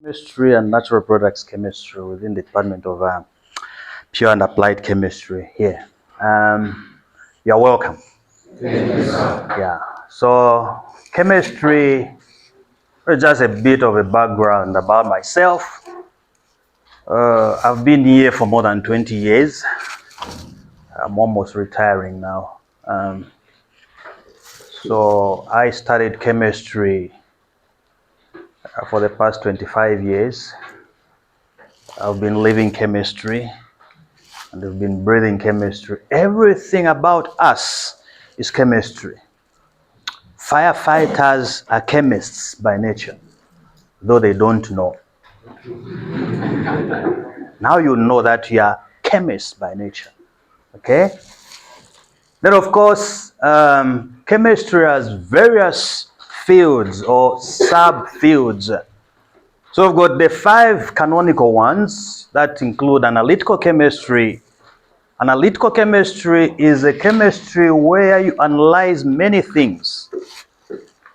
Chemistry and Natural Products Chemistry within the Department of Pure and Applied Chemistry here. You're welcome. Yeah. So chemistry is just a bit of a background about myself. I've been here for more than 20 years. I'm almost retiring now. So I studied chemistry for the past 25 years. I've been living chemistry and I've been breathing chemistry. Everything about us is chemistry. Firefighters are chemists by nature, though they don't know. Now you know that you are chemists by nature. Okay? Then of course, chemistry has various fields or sub-fields. So we've got the 5 canonical ones that include analytical chemistry. Analytical chemistry is a chemistry where you analyze many things.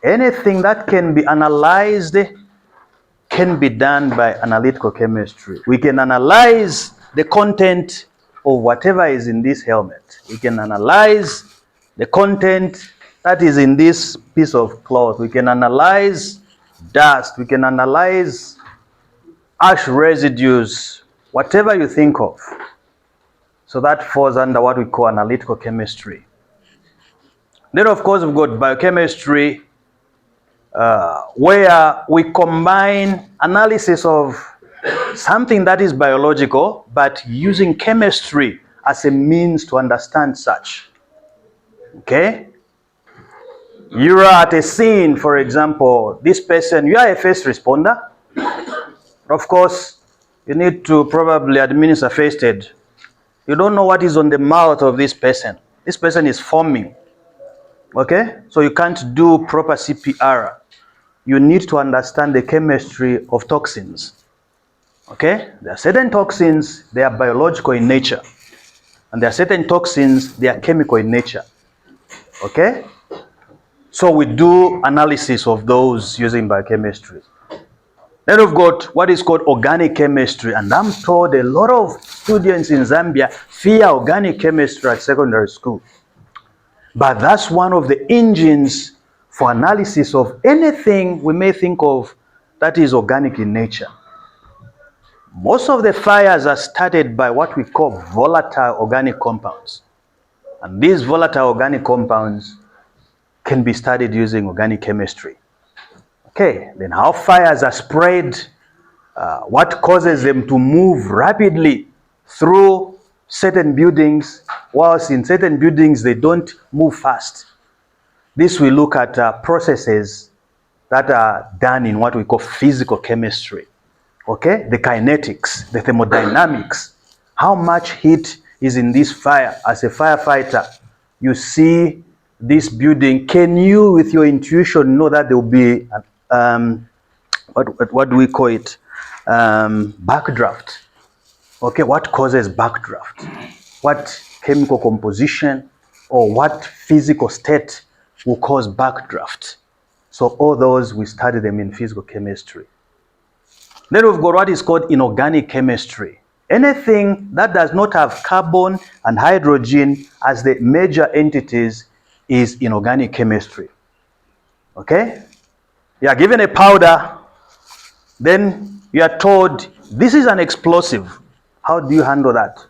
Anything that can be analyzed can be done by analytical chemistry. We can analyze the content of whatever is in this helmet. We can analyze the content that is in this piece of cloth. We can analyze dust. We can analyze ash residues, whatever you think of. So that falls under what we call analytical chemistry. Then of course we've got biochemistry, where we combine analysis of something that is biological, but using chemistry as a means to understand such. Okay? You're at a scene, for example, this person, you are a first responder. Of course, you need to probably administer first aid. You don't know what is on the mouth of this person. This person is foaming. Okay? So you can't do proper CPR. You need to understand the chemistry of toxins. Okay? There are certain toxins, they are biological in nature. And there are certain toxins, they are chemical in nature. Okay? So we do analysis of those using biochemistry. Then we've got what is called organic chemistry. And I'm told a lot of students in Zambia fear organic chemistry at secondary school. But that's one of the engines for analysis of anything we may think of that is organic in nature. Most of the fires are started by what we call volatile organic compounds. And these volatile organic compounds can be studied using organic chemistry. Okay, then how fires are spread, what causes them to move rapidly through certain buildings, whilst in certain buildings they don't move fast. This we look at processes that are done in what we call physical chemistry. Okay, the kinetics, the thermodynamics, how much heat is in this fire. As a firefighter, you see this building. Can you, with your intuition, know that there will be what do we call it? Backdraft. Okay, what causes backdraft? What chemical composition or what physical state will cause backdraft? So all those, we study them in physical chemistry. Then we've got what is called inorganic chemistry. Anything that does not have carbon and hydrogen as the major entities is inorganic chemistry. Okay? You are given a powder, then you are told, this is an explosive. How do you handle that?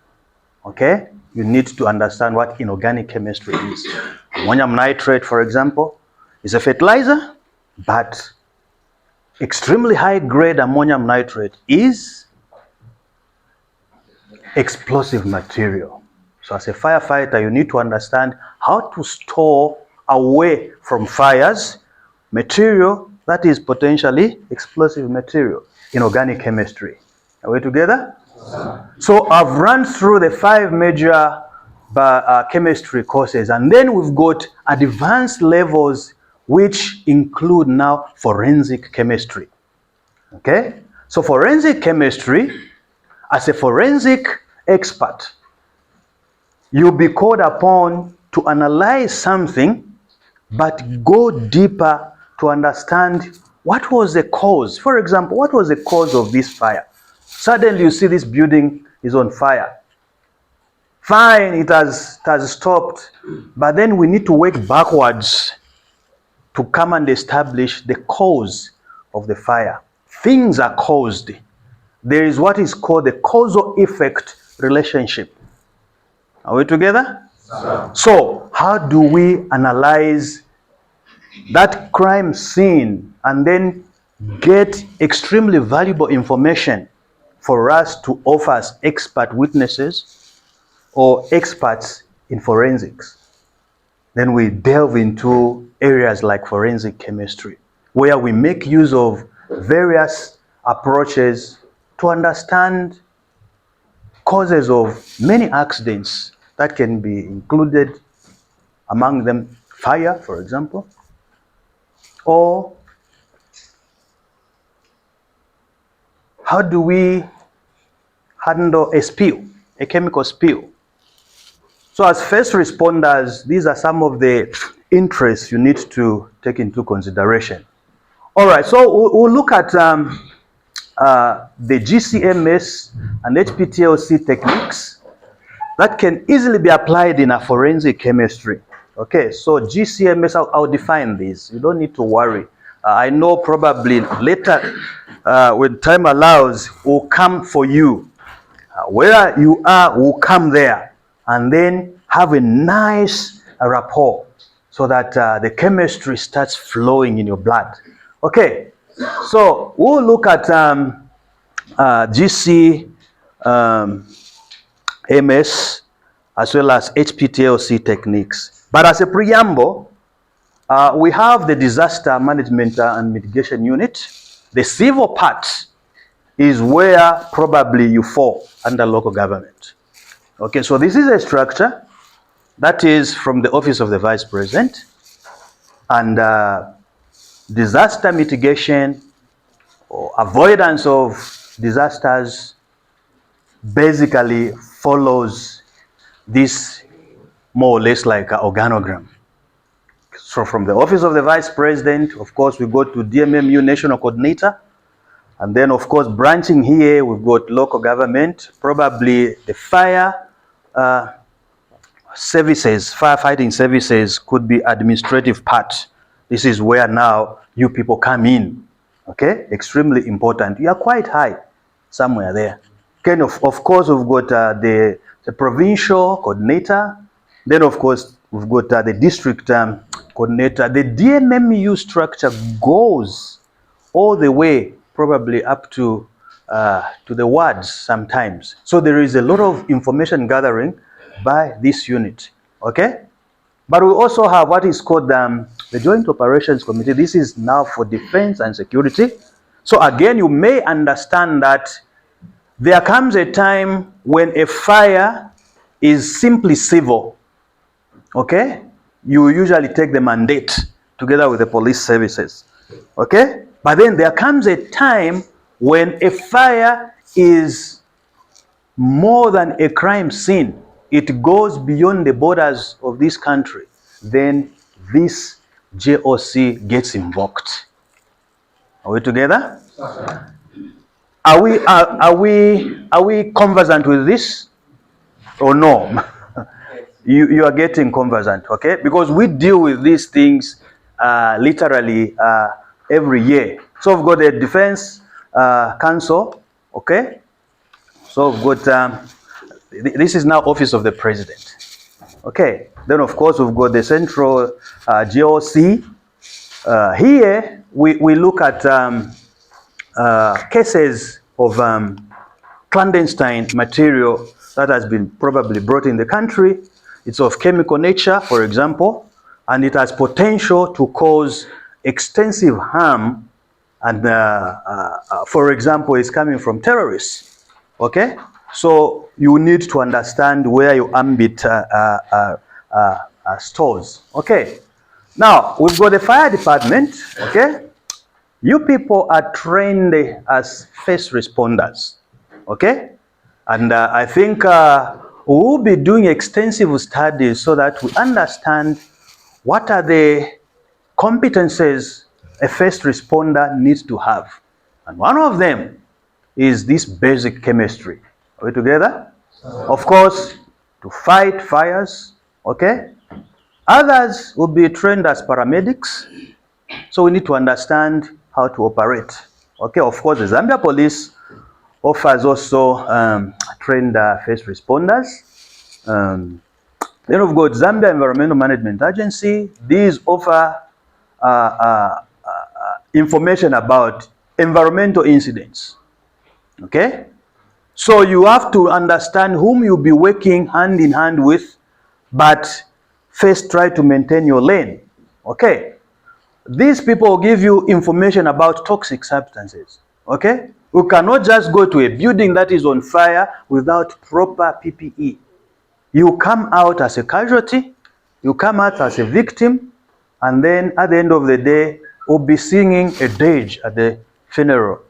Okay? You need to understand what inorganic chemistry is. Ammonium nitrate, for example, is a fertilizer, but extremely high-grade ammonium nitrate is explosive material. So as a firefighter, you need to understand how to store away from fires material that is potentially explosive material in organic chemistry. Are we together? So I've run through the 5 major chemistry courses, and then we've got advanced levels which include now forensic chemistry. Okay? So forensic chemistry, as a forensic expert, you'll be called upon to analyze something, but go deeper to understand what was the cause? For example, what was the cause of this fire? Suddenly you see this building is on fire. Fine, it has stopped, but then we need to work backwards to come and establish the cause of the fire. Things are caused. There is what is called the causal effect relationship. Are we together? Sir. So, how do we analyze that crime scene and then get extremely valuable information for us to offer as expert witnesses or experts in forensics? Then we delve into areas like forensic chemistry, where we make use of various approaches to understand causes of many accidents that can be included, among them fire, for example, or how do we handle a spill, a chemical spill. So as first responders, these are some of the interests you need to take into consideration. All right, so we'll look at the GCMS and HPTLC techniques that can easily be applied in a forensic chemistry. Okay, so GCMS, I'll define these. You don't need to worry. I know probably later, when time allows, we'll come for you. Where you are, we'll come there and then have a nice rapport so that the chemistry starts flowing in your blood. Okay, so we'll look at GC MS as well as HPTLC techniques. But as a preamble, we have the disaster management and mitigation unit. The civil part is where probably you fall under local government. Okay, so this is a structure that is from the Office of the Vice President, and disaster mitigation or avoidance of disasters basically follows this more or less like an organogram. So from the Office of the Vice President, of course, we go to DMMU National Coordinator. And then, of course, branching here, we've got local government, probably the fire services, firefighting services could be administrative part. This is where now you people come in, okay? Extremely important. You are quite high somewhere there. Kind of course, we've got the provincial coordinator. Then, of course, we've got the district coordinator. The DMMU structure goes all the way probably up to the wards sometimes. So there is a lot of information gathering by this unit, okay? But we also have what is called the Joint Operations Committee. This is now for defense and security. So again, you may understand that there comes a time when a fire is simply civil, okay? You usually take the mandate together with the police services, okay? But then there comes a time when a fire is more than a crime scene. It goes beyond the borders of this country. Then this JOC gets invoked. Are we together? Are we conversant with this or no? You are getting conversant, okay? Because we deal with these things literally every year. So we've got the Defense Council, okay? So we've got, this is now Office of the President, okay? Then of course we've got the Central GOC. Here we look at cases of clandestine material that has been probably brought in the country. It's of chemical nature, for example, and it has potential to cause extensive harm, and for example, it's coming from terrorists, okay? So you need to understand where your ambit stores, okay? Now, we've got the fire department, okay? You people are trained as first responders, okay? And I think we'll be doing extensive studies so that we understand what are the competences a first responder needs to have. And one of them is this basic chemistry. Are we together? Of course, to fight fires, okay? Others will be trained as paramedics, so we need to understand how to operate. Okay, of course, the Zambia Police offers also trained first responders. Then we've got Zambia Environmental Management Agency. These offer information about environmental incidents. Okay? So you have to understand whom you'll be working hand in hand with, but first try to maintain your lane. Okay? These people will give you information about toxic substances. Okay? You cannot just go to a building that is on fire without proper PPE. You come out as a casualty, you come out as a victim, and then at the end of the day, we'll be singing a dirge at the funeral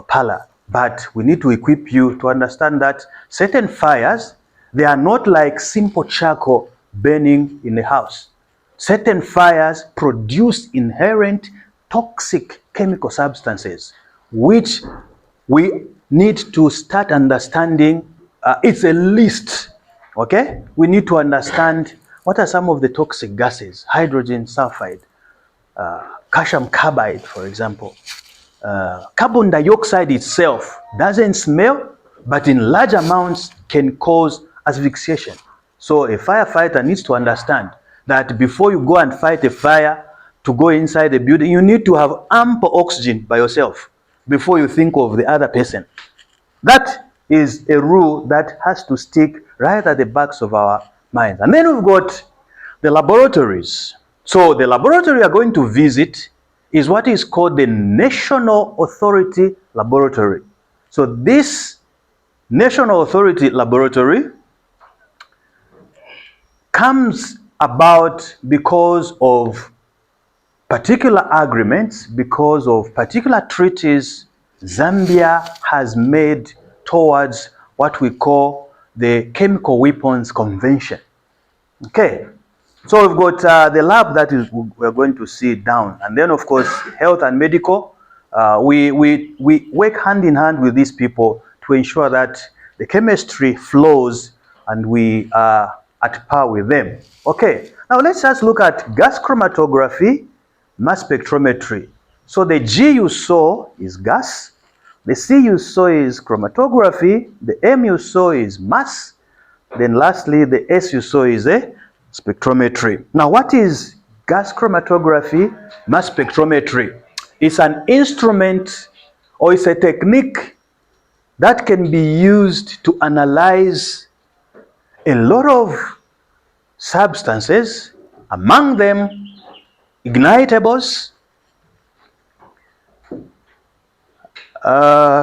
parlor. But we need to equip you to understand that certain fires, they are not like simple charcoal burning in a house. Certain fires produce inherent toxic chemical substances, which we need to start understanding. It's a list, okay? We need to understand what are some of the toxic gases: hydrogen sulfide, calcium carbide, for example. Carbon dioxide itself doesn't smell, but in large amounts can cause asphyxiation. So a firefighter needs to understand that before you go and fight a fire, to go inside the building, you need to have ample oxygen by yourself before you think of the other person. That is a rule that has to stick right at the backs of our minds. And then we've got the laboratories. So the laboratory we are going to visit is what is called the National Authority Laboratory. So this National Authority Laboratory comes about because of particular agreements, because of particular treaties Zambia has made towards what we call the Chemical Weapons Convention. Okay, so we've got the lab that is we're going to see down, and then of course health and medical. We work hand in hand with these people to ensure that the chemistry flows and we are at par with them. Okay, now let's just look at gas chromatography, mass spectrometry. So the G you saw is gas, the C you saw is chromatography, the M you saw is mass, then lastly the S you saw is a spectrometry. Now what is gas chromatography, mass spectrometry? It's an instrument or it's a technique that can be used to analyze a lot of substances, among them ignitables.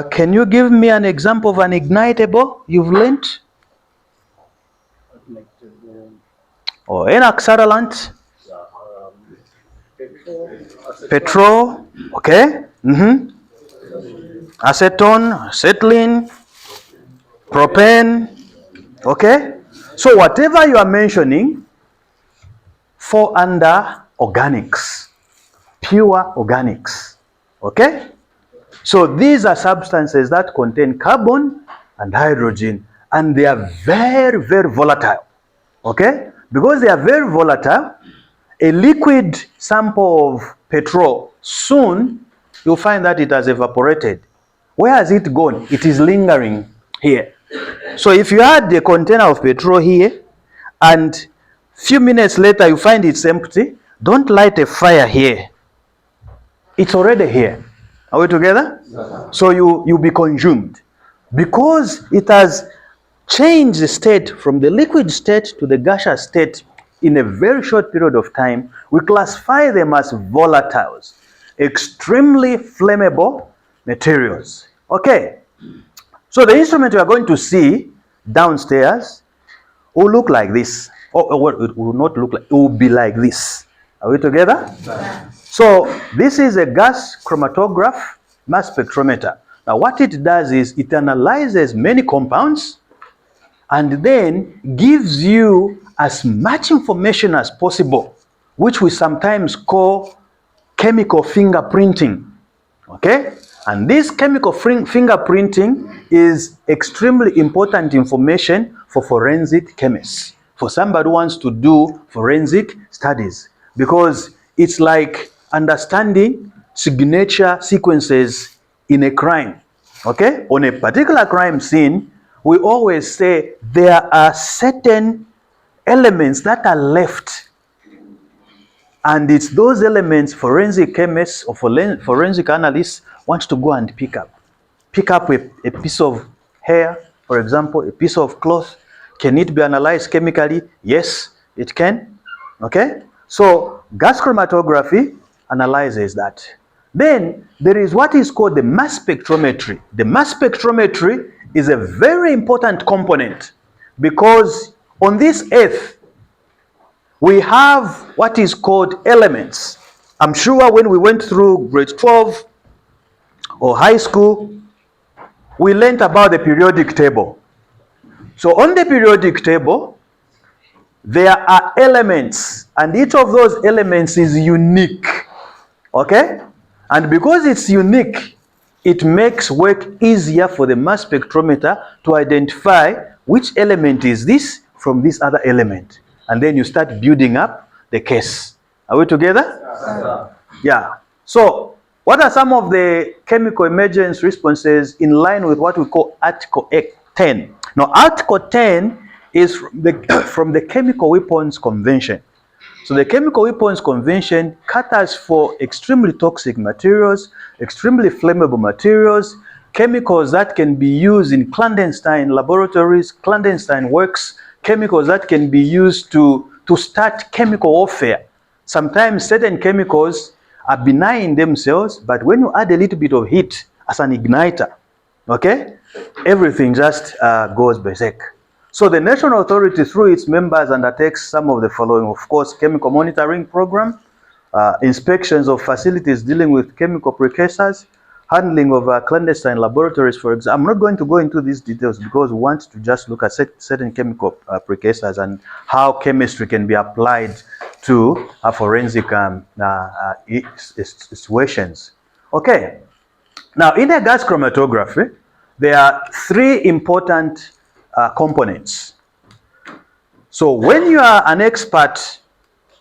Can you give me an example of an ignitable you've learned? Or an accelerant? Petrol, okay. Acetone, acetylene, propane, okay. So whatever you are mentioning fall under organics, pure organics, okay. So these are substances that contain carbon and hydrogen, and they are very, very volatile, okay. Because they are very volatile, a liquid sample of petrol, soon you'll find that it has evaporated. Where has it gone? It is lingering here. So if you had a container of petrol here and few minutes later you find it's empty, don't light a fire here. It's already here. Are we together? So you'll be consumed. Because it has changed the state from the liquid state to the gaseous state in a very short period of time, we classify them as volatiles, extremely flammable materials. Okay, so the instrument we are going to see downstairs will look like this. It will not look like, it will be like this. Are we together? So this is a gas chromatograph mass spectrometer. Now what it does is it analyzes many compounds and then gives you as much information as possible, which we sometimes call chemical fingerprinting. Okay? And this chemical fingerprinting is extremely important information for forensic chemists, for somebody who wants to do forensic studies, because it's like understanding signature sequences in a crime. Okay? On a particular crime scene, we always say there are certain elements that are left, and it's those elements forensic chemists or forensic analysts want to go and pick up. Pick up a piece of hair, for example, a piece of cloth. Can it be analyzed chemically? Yes, it can. Okay? So gas chromatography analyzes that. Then there is what is called the mass spectrometry. The mass spectrometry is a very important component, because on this earth we have what is called elements. I'm sure when we went through grade 12 or high school, we learned about the periodic table. So on the periodic table, there are elements, and each of those elements is unique. Okay? And because it's unique, it makes work easier for the mass spectrometer to identify which element is this from this other element. And then you start building up the case. Are we together? Yeah. So what are some of the chemical emergence responses in line with what we call Article 10? Now, Article 10 is from the Chemical Weapons Convention. So the Chemical Weapons Convention caters for extremely toxic materials, extremely flammable materials, chemicals that can be used in clandestine laboratories, clandestine works, chemicals that can be used to start chemical warfare. Sometimes certain chemicals are benign in themselves, but when you add a little bit of heat as an igniter, okay, everything just goes berserk. So the national authority, through its members, undertakes some of the following: of course, chemical monitoring program, inspections of facilities dealing with chemical precursors, handling of clandestine laboratories, for example. I'm not going to go into these details because we want to just look at certain chemical precursors and how chemistry can be applied to forensic situations. Okay. Now, in a gas chromatography, there are three important components. So when you are an expert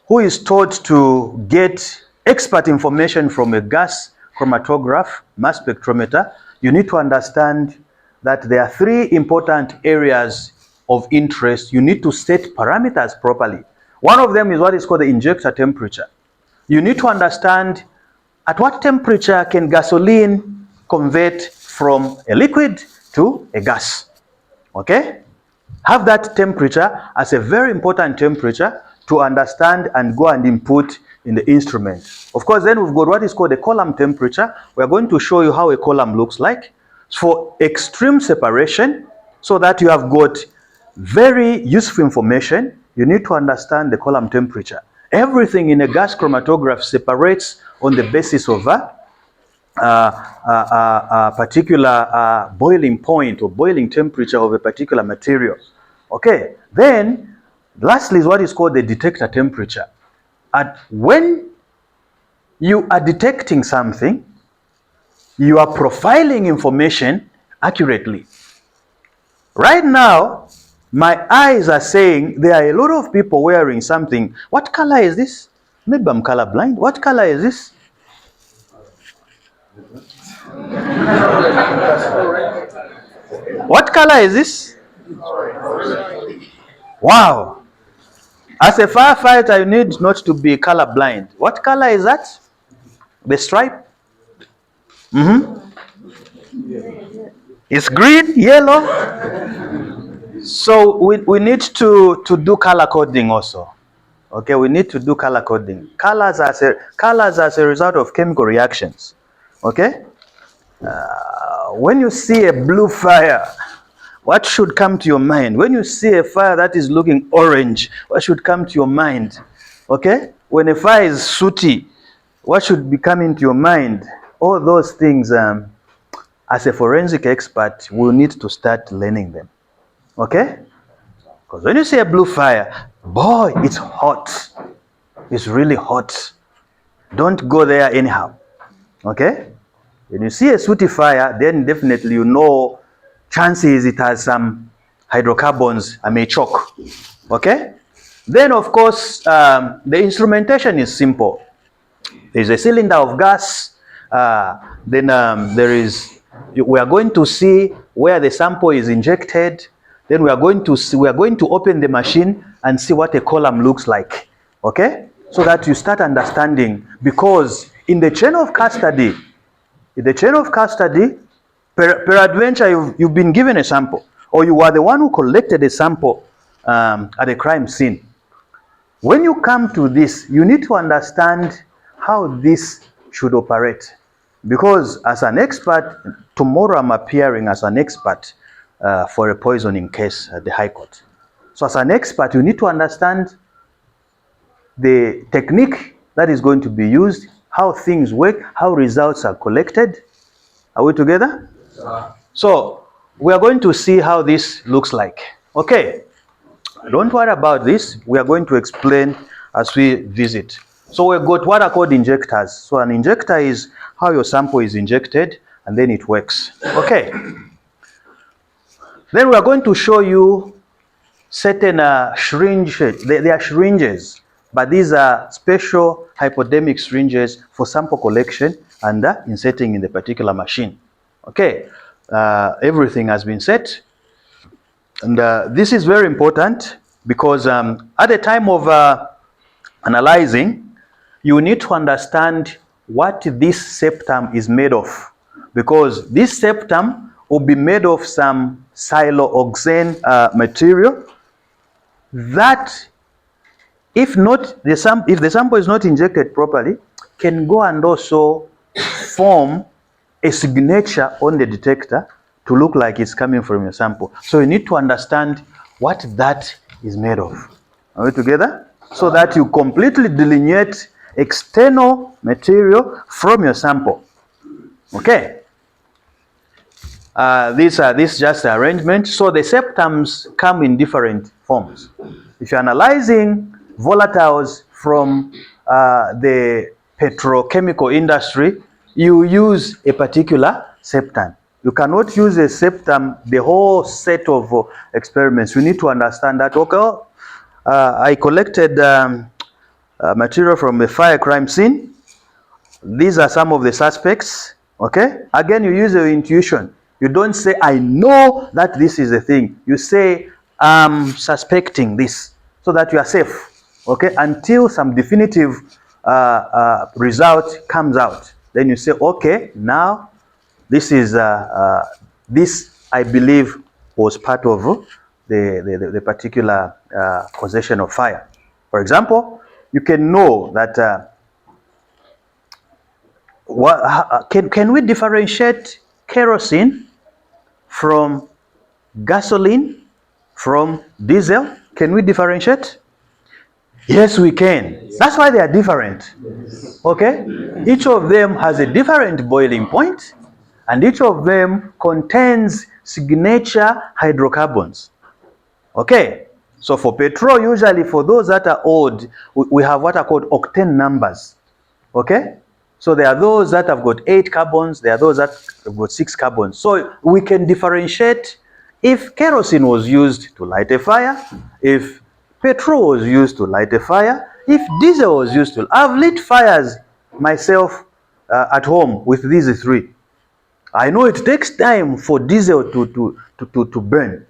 who is taught to get expert information from a gas chromatograph, mass spectrometer, you need to understand that there are three important areas of interest. You need to set parameters properly. One of them is what is called the injector temperature. You need to understand at what temperature can gasoline convert from a liquid to a gas. Okay? Have that temperature as a very important temperature to understand and go and input in the instrument. Of course, then we've got what is called a column temperature. We're going to show you how a column looks like for extreme separation, so that you have got very useful information. You need to understand the column temperature. Everything in a gas chromatograph separates on the basis of a particular boiling point or boiling temperature of a particular material. Okay, then lastly is what is called the detector temperature. And when you are detecting something, you are profiling information accurately. Right now, my eyes are saying there are a lot of people wearing something. What color is this? Maybe I'm colorblind. What color is this? What color is this? Wow. As a firefighter, you need not to be colorblind. What color is that? The stripe? It's green, yellow. So we need to do color coding also. Okay, we need to do color coding. Colors as a result of chemical reactions. Okay? When you see a blue fire, what should come to your mind? When you see a fire that is looking orange, what should come to your mind? Okay? When a fire is sooty, what should be coming to your mind? All those things, as a forensic expert, we'll need to start learning them. Okay? Because when you see a blue fire, boy, it's hot. It's really hot. Don't go there anyhow. Okay? When you see a sooty fire, then definitely you know chances it has some hydrocarbons I may choke. Okay? Then of course, the instrumentation is simple. There's a cylinder of gas. Then we are going to see where the sample is injected. Then we are going to open the machine and see what a column looks like. Okay? So that you start understanding, because in the chain of custody, peradventure you've been given a sample, or you are the one who collected a sample at a crime scene. When you come to this, you need to understand how this should operate. Because as an expert, tomorrow I'm appearing as an expert for a poisoning case at the High Court. So as an expert, you need to understand the technique that is going to be used, how things work, how results are collected. Are we together? So we are going to see how this looks like. Okay. Don't worry about this. We are going to explain as we visit. So we've got what are called injectors. So an injector is how your sample is injected and then it works. Okay. Then we are going to show you certain syringes. They are syringes, but these are special hypodermic syringes for sample collection and inserting in the particular machine. Okay. Everything has been set. And this is very important because at the time of analyzing, you need to understand what this septum is made of, because this septum will be made of some siloxane material that, if the sample is not injected properly, can go and also form a signature on the detector to look like it's coming from your sample. So you need to understand what that is made of. Are we together? So that you completely delineate external material from your sample. Okay. This just arrangement. So the septums come in different forms. If you're analyzing volatiles from the petrochemical industry, you use a particular septum. You cannot use a septum, the whole set of experiments. You need to understand that, okay, I collected material from a fire crime scene. These are some of the suspects. Okay? Again, you use your intuition. You don't say, I know that this is a thing. You say, I'm suspecting this, so that you are safe. Okay? Until some definitive result comes out. Then you say, okay, now this is this I believe was part of the particular causation of fire. For example, you can know that can we differentiate kerosene from gasoline, from diesel? Can we differentiate? Yes, we can. That's why they are different. Okay? Each of them has a different boiling point, and each of them contains signature hydrocarbons. Okay? So for petrol, usually for those that are old, we have what are called octane numbers. Okay? So there are those that have got 8 carbons, there are those that have got 6 carbons. So we can differentiate if kerosene was used to light a fire, if petrol was used to light a fire, if diesel was used to. I've lit fires myself at home with these 3. I know it takes time for diesel to burn.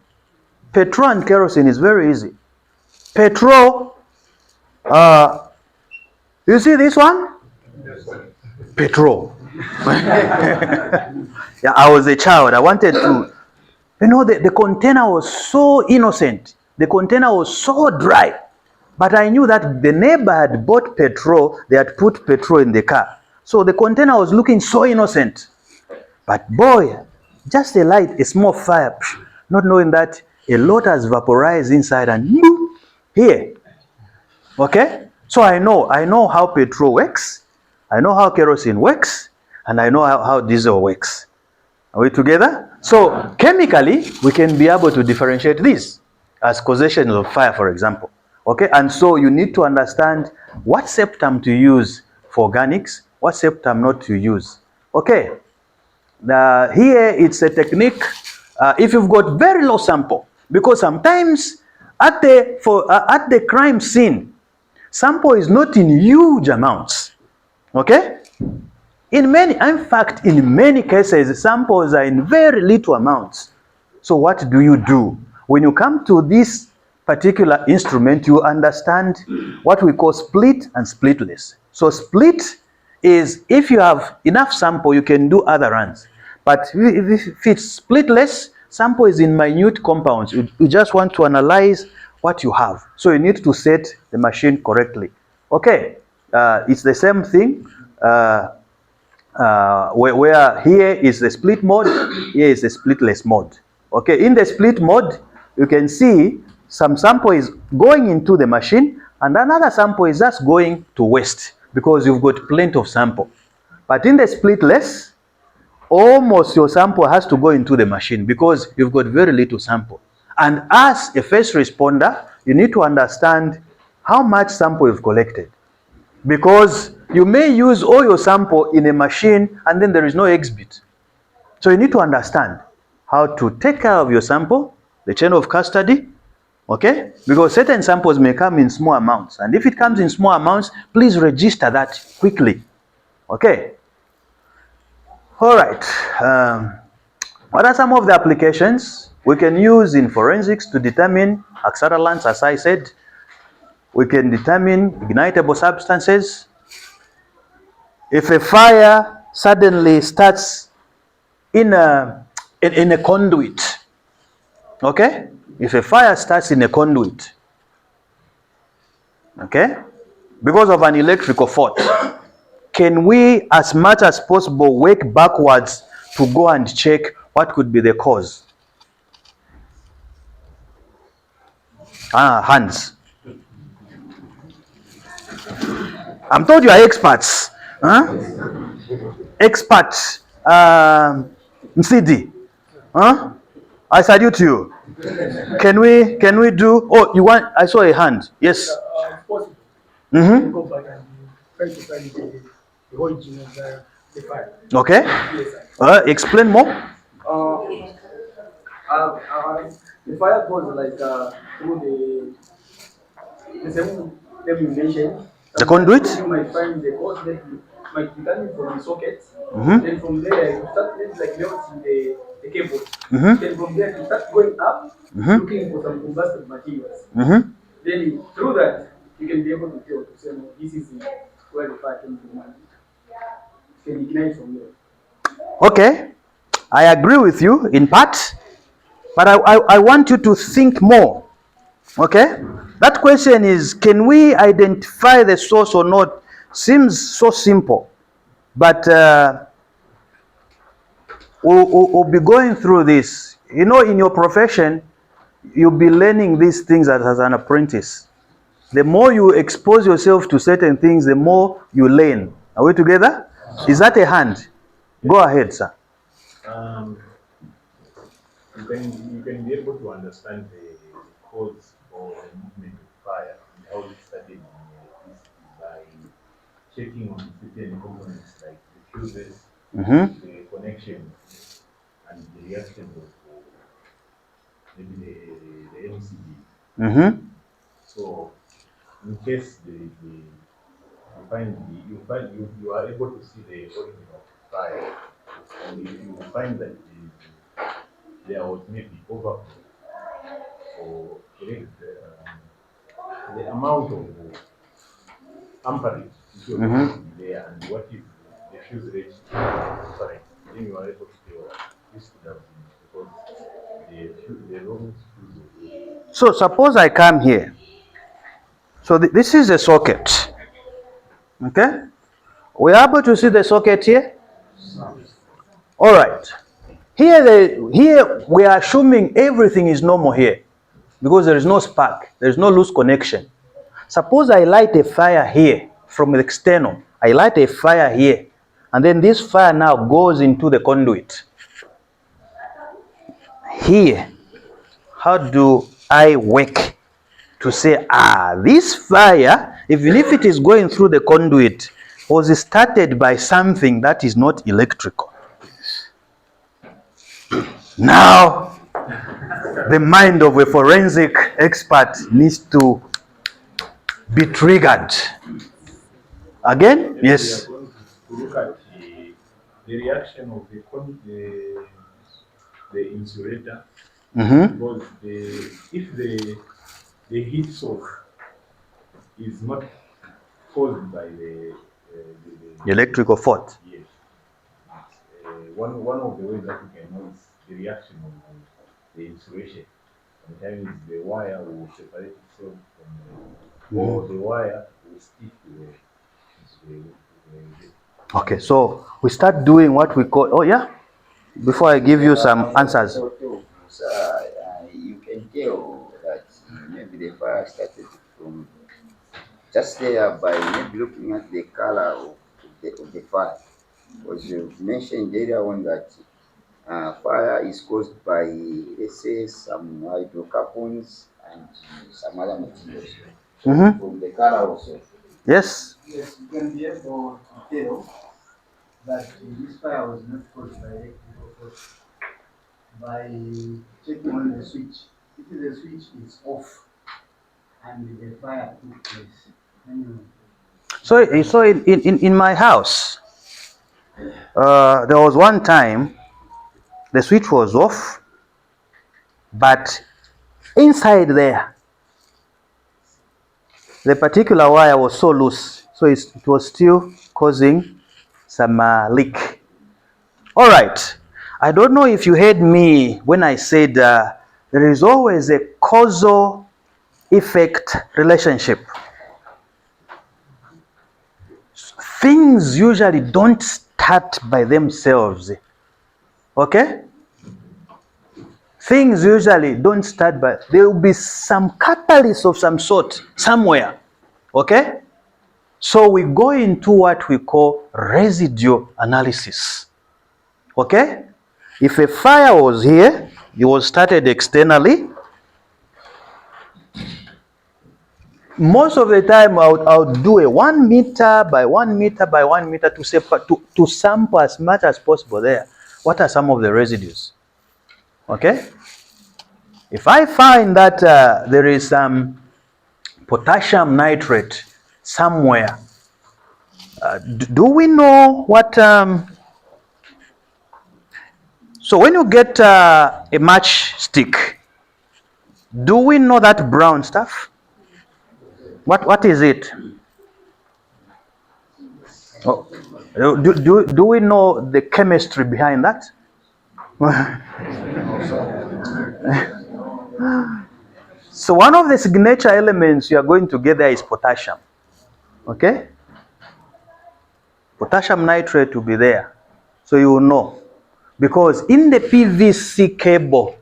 Petrol and kerosene is very easy. Petrol, you see this one? Petrol. Yeah, I was a child. I wanted to, the container was so innocent. The container was so dry. But I knew that the neighbor had bought petrol. They had put petrol in the car. So the container was looking so innocent. But boy, just a light, a small fire, not knowing that a lot has vaporized inside and here. Okay? So I know how petrol works. I know how kerosene works, and I know how diesel works. Are we together? So chemically, we can be able to differentiate these as causations of fire, for example. Okay, and so you need to understand what septum to use for organics, what septum not to use. Okay, here it's a technique if you've got very low sample, because sometimes at the crime scene, sample is not in huge amounts. Okay, in many cases, samples are in very little amounts. So what do you do? When you come to this particular instrument, you understand what we call split and splitless. So split is if you have enough sample, you can do other runs. But if it's splitless, sample is in minute compounds. You just want to analyze what you have. So you need to set the machine correctly. Okay, it's the same thing. Where here is the split mode, here is the splitless mode. Okay, in the split mode, you can see some sample is going into the machine and another sample is just going to waste because you've got plenty of sample. But in the splitless, almost your sample has to go into the machine because you've got very little sample. And as a first responder, you need to understand how much sample you've collected, because you may use all your sample in a machine and then there is no exhibit. So you need to understand how to take care of your sample, the chain of custody, okay? Because certain samples may come in small amounts, and if it comes in small amounts, please register that quickly, okay? All right, what are some of the applications we can use in forensics to determine accelerants? As I said, we can determine ignitable substances. If a fire suddenly starts in a conduit, okay? If a fire starts in a conduit, okay, because of an electrical fault, can we, as much as possible, work backwards to go and check what could be the cause? Hands. I'm told you are experts. Huh? Experts. Msidi. Huh? I salute you. Can we do? Oh, you want? I saw a hand. Yes. Possible. Go back and try to find the origin of the fire. Okay. Yes, Explain more. The fire goes like through the same level you mentioned. The conduit. You might find the cause that might be coming from the socket. Then from there you start like melting the cable. Then from there you start going up, looking for some combustible materials. Then through that you can be able to tell to say, no, this is where the fire came from. You can ignite from there. Okay, I agree with you in part, but I want you to think more. Okay, that question is, can we identify the source or not? Seems so simple, but we'll be going through this. You know, in your profession, you'll be learning these things as an apprentice. The more you expose yourself to certain things, the more you learn. Are we together? Is that a hand? Go ahead, sir. You can be able to understand the cause or the movement of fire and how it started by checking on certain components like the fuses, the connections, and the reactions of maybe the MCB. So, in case you are able to see the origin of fire, and if you find that there was maybe overflow or the amount of amperage which was there and what is the fuse rate different, then you are able to tell this could have been because the wrong fuse. So suppose I come here. So this is a socket. Okay? We are able to see the socket here? All right. Here we are assuming everything is normal here because there is no spark, there is no loose connection. Suppose I light a fire here from the external. I light a fire here, and then this fire now goes into the conduit. Here, how do I work to say, this fire, even if it is going through the conduit, was started by something that is not electrical. Now, the mind of a forensic expert needs to be triggered. Again? Yes. We are going to look at the reaction of the insulator, because if the heat source is not caused by the Electrical fault. yes, one of the ways that we can know is the reaction of the insulation. Sometimes the wire will separate itself from or the wire will stick to the Okay, so we start doing what we call, oh yeah? Before I give you some answers. You can tell that maybe the fire started from just there by maybe looking at the color of the fire. Because you mentioned earlier on that fire is caused by, let's say, some hydrocarbons and some other materials. From the color also. Yes. Yes, you can be able to tell that this fire was not caused by electrical force by checking on the switch. If the switch is off and the fire took place, then So in my house, there was one time the switch was off, but inside there, the particular wire was so loose, so it was still causing some leak. All right. I don't know if you heard me when I said there is always a causal effect relationship. Things usually don't start by themselves. Okay? Things usually don't start by, there will be some catalyst of some sort somewhere. Okay? So we go into what we call residue analysis. Okay? If a fire was here, it was started externally. Most of the time, I would do a 1 meter by 1 meter by 1 meter to sample as much as possible there. What are some of the residues? Okay? If I find that there is some potassium nitrate somewhere, do we know what... so when you get a matchstick, do we know that brown stuff? What is it? Oh, do we know the chemistry behind that? So one of the signature elements you are going to get there is potassium. Okay? Potassium nitrate will be there. So you will know. Because in the PVC cable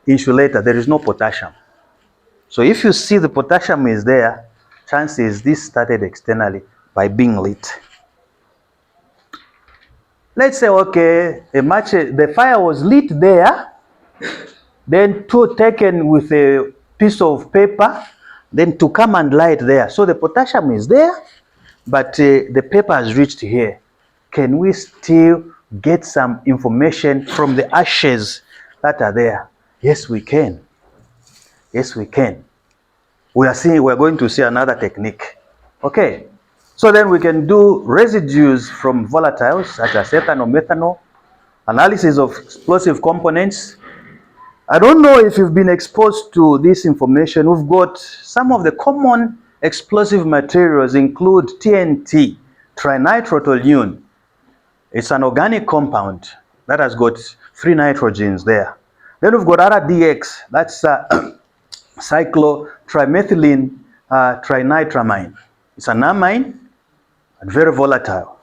insulator, there is no potassium. So if you see the potassium is there, chances this started externally by being lit. Let's say, okay, the fire was lit there, then taken with a piece of paper, then to come and light there. So the potassium is there, but the paper has reached here. Can we still get some information from the ashes that are there? Yes, we can. Yes, we can. We're going to see another technique. Okay. So then we can do residues from volatiles such as ethanol, methanol, analysis of explosive components. I don't know if you've been exposed to this information. We've got some of the common explosive materials include TNT, trinitrotoluene. It's an organic compound that has got 3 nitrogens there. Then we've got RDX, that's cyclotrimethylene trinitramine. It's an amine and very volatile.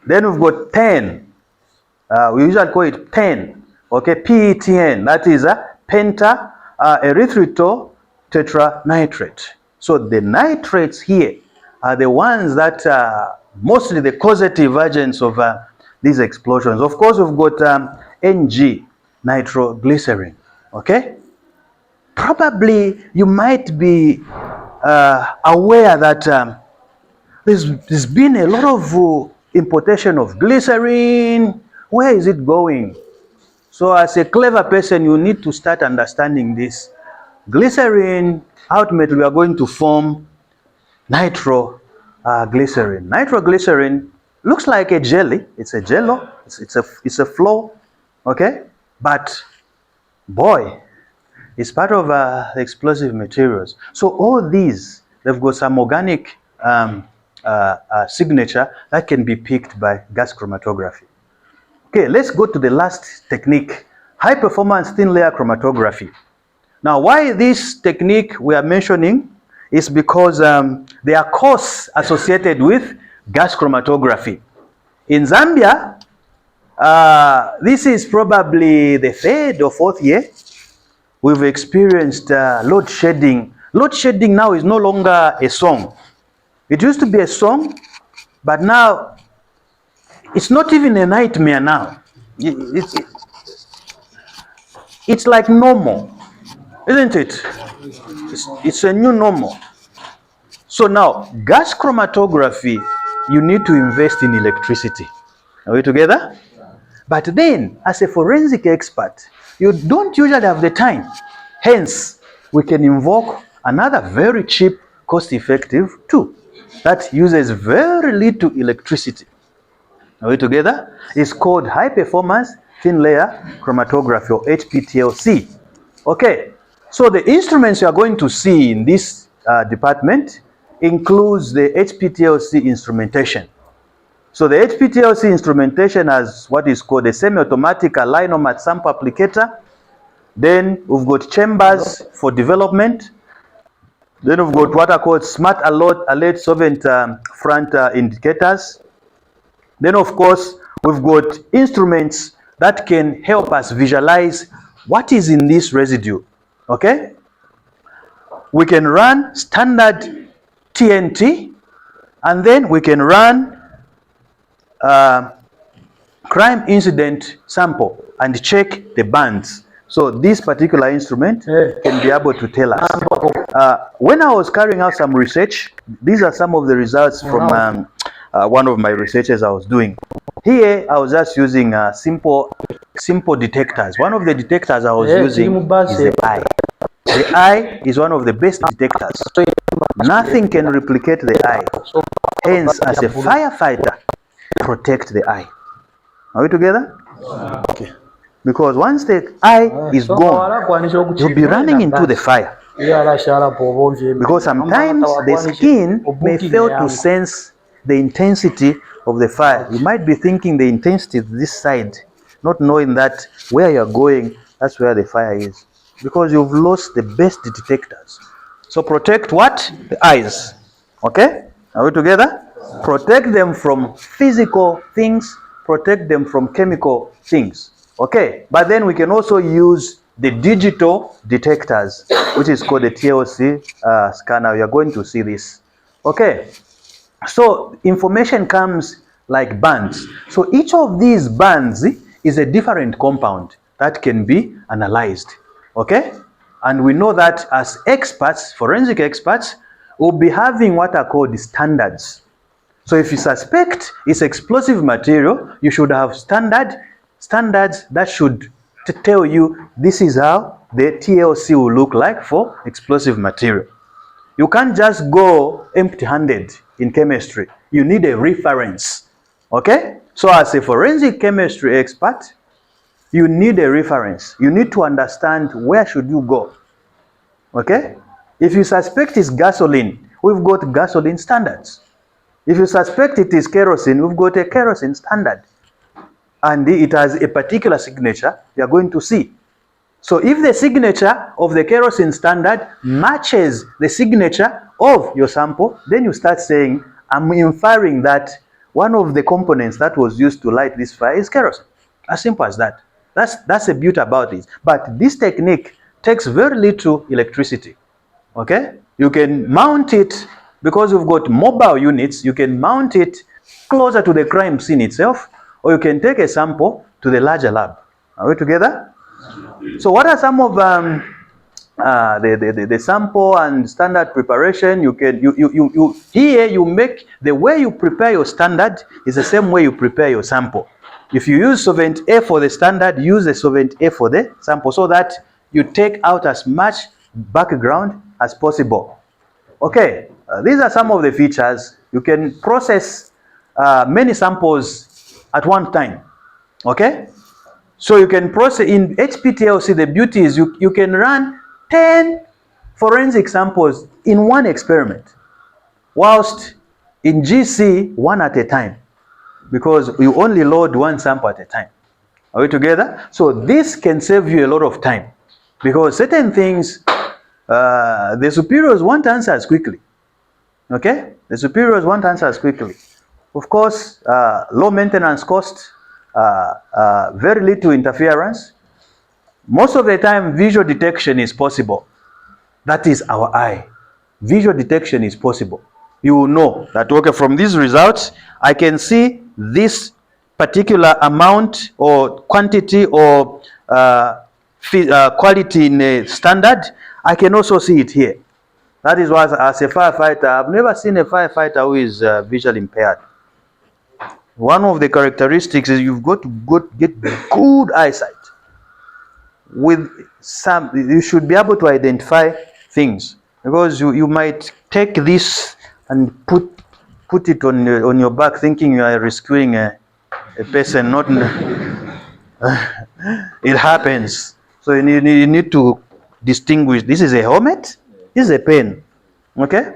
Then we've got 10. We usually call it 10. Okay, PETN. That is penta erythritol tetranitrate. So the nitrates here are the ones that are mostly the causative agents of these explosions. Of course, we've got NG, nitroglycerin. Okay. Probably you might be aware that there's been a lot of importation of glycerin. Where is it going? So as a clever person, you need to start understanding this. Glycerin, ultimately we are going to form nitroglycerin. Nitroglycerin looks like a jelly. It's a jello. It's a flow. Okay, but boy, it's part of explosive materials. So all these, they've got some organic signature that can be picked by gas chromatography. Okay, let's go to the last technique, high performance thin layer chromatography. Now, why this technique we are mentioning is because there are costs associated with gas chromatography. In Zambia, this is probably the third or fourth year we've experienced load shedding. Load shedding now is no longer a song. It used to be a song, but now it's not even a nightmare now. It's like normal, isn't it? It's a new normal. So now, gas chromatography, you need to invest in electricity. Are we together? But then, as a forensic expert, you don't usually have the time. Hence, we can invoke another very cheap, cost-effective tool that uses very little electricity. Are we together? It's called high performance thin layer chromatography, or HPTLC. Okay, so the instruments you are going to see in this department includes the HPTLC instrumentation. So the HPTLC instrumentation has what is called a semi-automatic alignomat sample applicator. Then we've got chambers for development. Then we've got what are called smart alert solvent front indicators. Then, of course, we've got instruments that can help us visualize what is in this residue. Okay? We can run standard TNT, and then we can run crime incident sample and check the bands. So this particular instrument can be able to tell us. When I was carrying out some research, these are some of the results from one of my researches I was doing. Here, I was just using simple detectors. One of the detectors I was using is the eye. The eye is one of the best detectors. Nothing can replicate the eye. Hence, as a firefighter, protect the eye. Are we together? Okay. Because once the eye is gone, you'll be running into the fire. Because sometimes the skin may fail to sense the intensity of the fire. You might be thinking the intensity is this side, not knowing that where you're going, that's where the fire is. Because you've lost the best detectors. So protect what? The eyes. Okay? Are we together? Protect them from physical things, protect them from chemical things. Okay? But then we can also use the digital detectors, which is called the TLC scanner. You are going to see this. Okay? So information comes like bands. So each of these bands is a different compound that can be analyzed. Okay? And we know that as experts, forensic experts, we'll be having what are called standards. So if you suspect it's explosive material, you should have standards that should tell you this is how the TLC will look like for explosive material. You can't just go empty-handed in chemistry. You need a reference. Okay? So as a forensic chemistry expert, you need a reference. You need to understand where should you go. Okay? If you suspect it's gasoline, we've got gasoline standards. If you suspect it is kerosene, we've got a kerosene standard. And it has a particular signature you're going to see. So if the signature of the kerosene standard matches the signature of your sample, then you start saying, I'm inferring that one of the components that was used to light this fire is kerosene. As simple as that. That's the beauty about it. But this technique takes very little electricity. Okay? You can mount it, because you've got mobile units, you can mount it closer to the crime scene itself, or you can take a sample to the larger lab. Are we together? So what are some of the sample and standard preparation. You can here you make the way you prepare your standard is the same way you prepare your sample. If you use solvent A for the standard, use the solvent A for the sample so that you take out as much background as possible. Okay, these are some of the features. You can process many samples at one time. Okay, so you can process in HPTLC. The beauty is you can run 10 forensic samples in one experiment, whilst in GC, one at a time, because you only load one sample at a time. Are we together? So this can save you a lot of time, because certain things the superiors want answers quickly. Okay, the superiors want answers quickly. Of course, low maintenance cost, very little interference. Most of the time, visual detection is possible. That is our eye. Visual detection is possible. You will know that, okay, from these results, I can see this particular amount or quantity or quality in a standard. I can also see it here. That is why, as a firefighter, I've never seen a firefighter who is visually impaired. One of the characteristics is you've got to get good eyesight. With some, you should be able to identify things, because you might take this and put it on your back, thinking you are rescuing a person. Not it happens. So you need to distinguish. This is a helmet. This is a pen. Okay.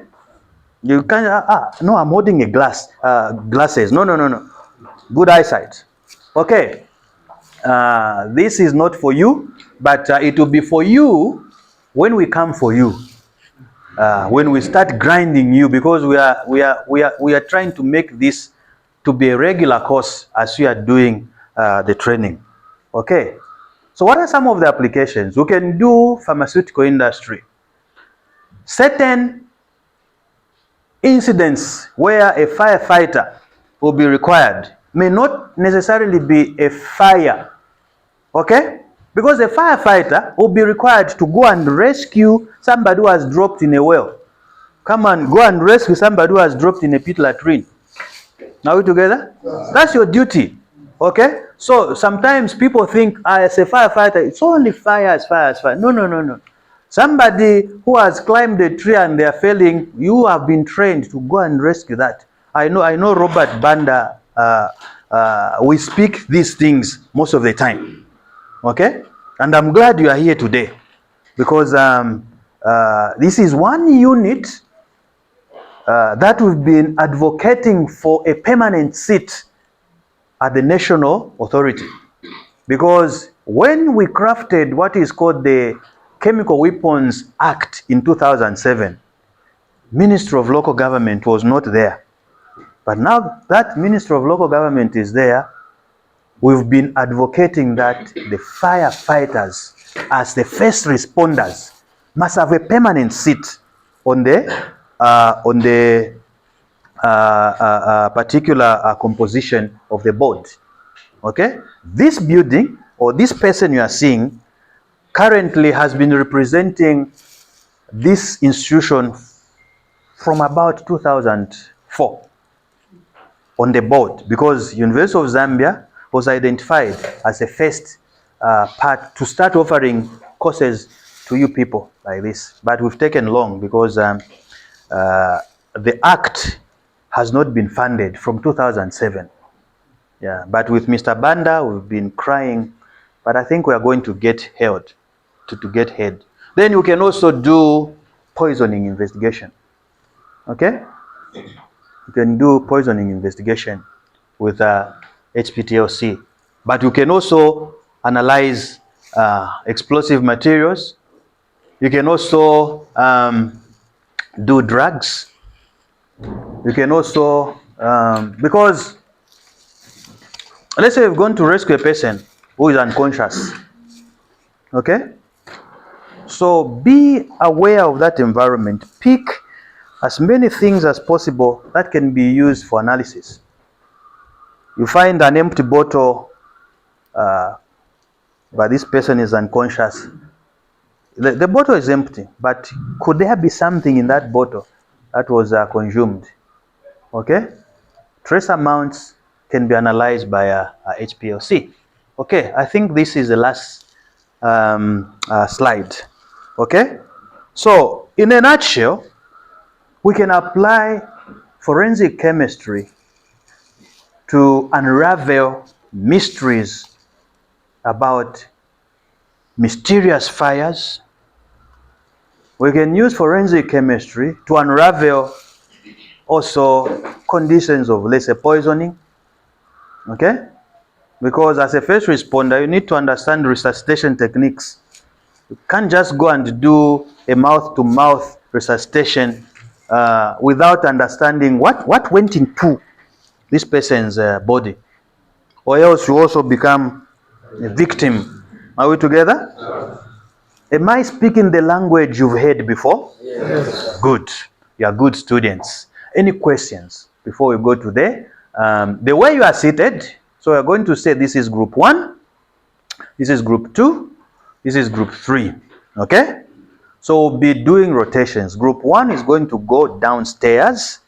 You can't. No, I'm holding a glasses. No. Good eyesight. Okay. This is not for you, but it will be for you when we come for you. When we start grinding you, because we are trying to make this to be a regular course as we are doing the training. Okay. So what are some of the applications? We can do pharmaceutical industry. Certain incidents where a firefighter will be required may not necessarily be a fire. Okay? Because a firefighter will be required to go and rescue somebody who has dropped in a well. Come and go and rescue somebody who has dropped in a pit latrine. Are we together? That's your duty. Okay? So sometimes people think, as a firefighter, it's only fire. No. Somebody who has climbed a tree and they are failing, you have been trained to go and rescue that. I know Robert Banda, we speak these things most of the time. Okay? And I'm glad you are here today, because this is one unit that we've been advocating for a permanent seat at the national authority. Because when we crafted what is called the Chemical Weapons Act in 2007, Ministry of Local Government was not there. But now that Ministry of Local Government is there, we've been advocating that the firefighters, as the first responders, must have a permanent seat on the particular composition of the board. Okay, this building or this person you are seeing currently has been representing this institution from about 2004 on the board, because University of Zambia was identified as the first part to start offering courses to you people like this. But we've taken long, because the act has not been funded from 2007. Yeah, but with Mr. Banda, we've been crying, but I think we are going to get held, to get head. Then you can also do poisoning investigation. Okay? You can do poisoning investigation with HPTLC. But you can also analyze explosive materials. You can also do drugs. You can also, because let's say you've gone to rescue a person who is unconscious. Okay? So be aware of that environment. Pick as many things as possible that can be used for analysis. You find an empty bottle, but this person is unconscious. The bottle is empty, but could there be something in that bottle that was consumed? Okay? Trace amounts can be analyzed by a HPLC. Okay, I think this is the last slide. Okay? So, in a nutshell, we can apply forensic chemistry to unravel mysteries about mysterious fires. We can use forensic chemistry to unravel also conditions of, let's say, poisoning. Okay? Because as a first responder, you need to understand resuscitation techniques. You can't just go and do a mouth-to-mouth resuscitation without understanding what went into this person's body. Or else you also become a victim. Are we together? Am I speaking the language you've heard before? Yes. Good. You are good students. Any questions before we go to the way you are seated? So we are going to say this is group 1, this is group 2, this is group 3. Okay? So we'll be doing rotations. Group 1 is going to go downstairs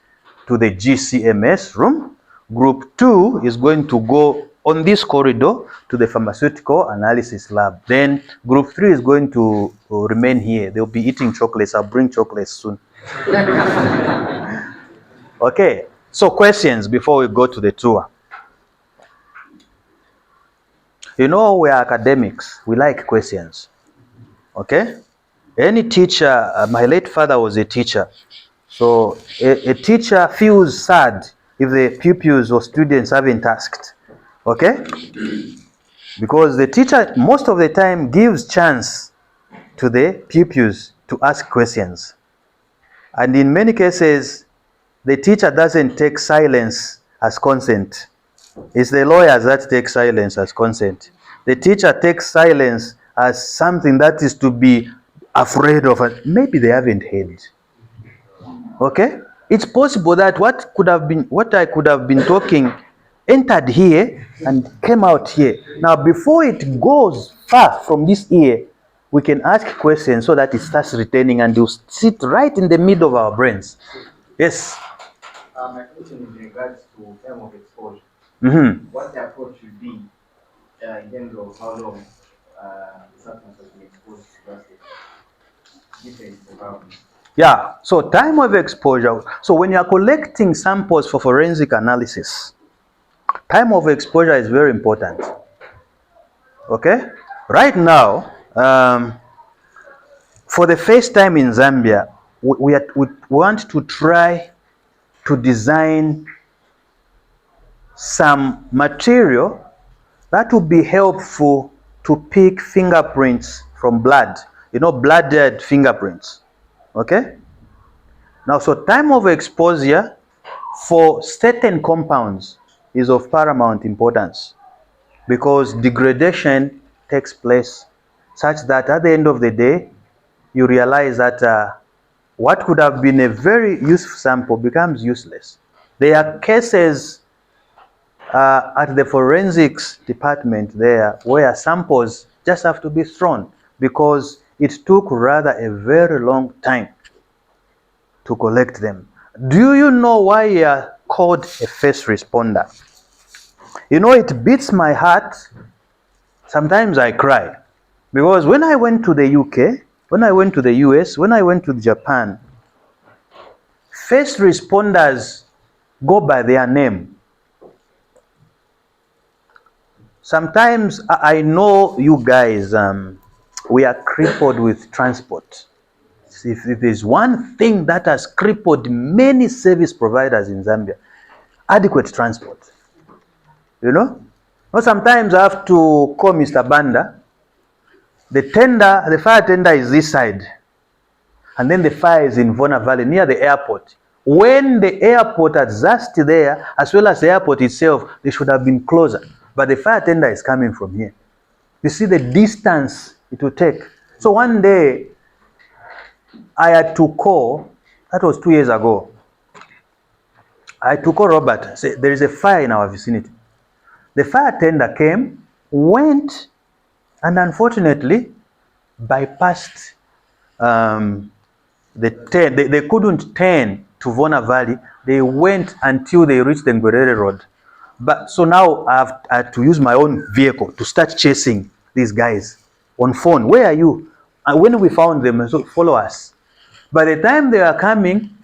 to the GCMS room. Group 2 is going to go on this corridor to the pharmaceutical analysis lab. Then group 3 is going to remain here. They'll be eating chocolates. I'll bring chocolates soon. Okay, so questions before we go to the tour. You know, we are academics. We like questions. Okay? Any teacher, my late father was a teacher. So a teacher feels sad if the pupils or students haven't asked. Okay? Because the teacher most of the time gives chance to the pupils to ask questions. And in many cases, the teacher doesn't take silence as consent. It's the lawyers that take silence as consent. The teacher takes silence as something that is to be afraid of. Maybe they haven't heard. Okay? It's possible that what I could have been talking entered here and came out here. Now, before it goes far from this ear, we can ask questions so that it starts returning and will sit right in the middle of our brains. Yes? My question is in regards to time of exposure. What the approach should be in terms of how long the substance has been exposed to plastic, different environments. Yeah, so time of exposure. So when you are collecting samples for forensic analysis, time of exposure is very important. Okay? Right now, for the first time in Zambia, we want to try to design some material that will be helpful to pick fingerprints from blood. You know, blooded fingerprints. Okay? Now, so time of exposure for certain compounds is of paramount importance because degradation takes place such that at the end of the day, you realize that what could have been a very useful sample becomes useless. There are cases at the forensics department there where samples just have to be thrown because it took rather a very long time to collect them. Do you know why you are called a first responder? You know, it beats my heart. Sometimes I cry. Because when I went to the UK, when I went to the US, when I went to Japan, first responders go by their name. Sometimes I know you guys, we are crippled with transport. If there's one thing that has crippled many service providers in Zambia, adequate transport. You know? Or sometimes I have to call Mr. Banda. The fire tender is this side. And then the fire is in Vona Valley near the airport. When the airport is just there, as well as the airport itself, they should have been closer. But the fire tender is coming from here. You see the distance it will take. So one day, I had to call, that was 2 years ago. I had to call Robert, say, there is a fire in our vicinity. The fire tender came, went, and unfortunately bypassed they couldn't turn to Vona Valley. They went until they reached the Ngwerere Road. But so now I had to use my own vehicle to start chasing these guys on phone. Where are you? And when we found them, so follow us. By the time they are coming,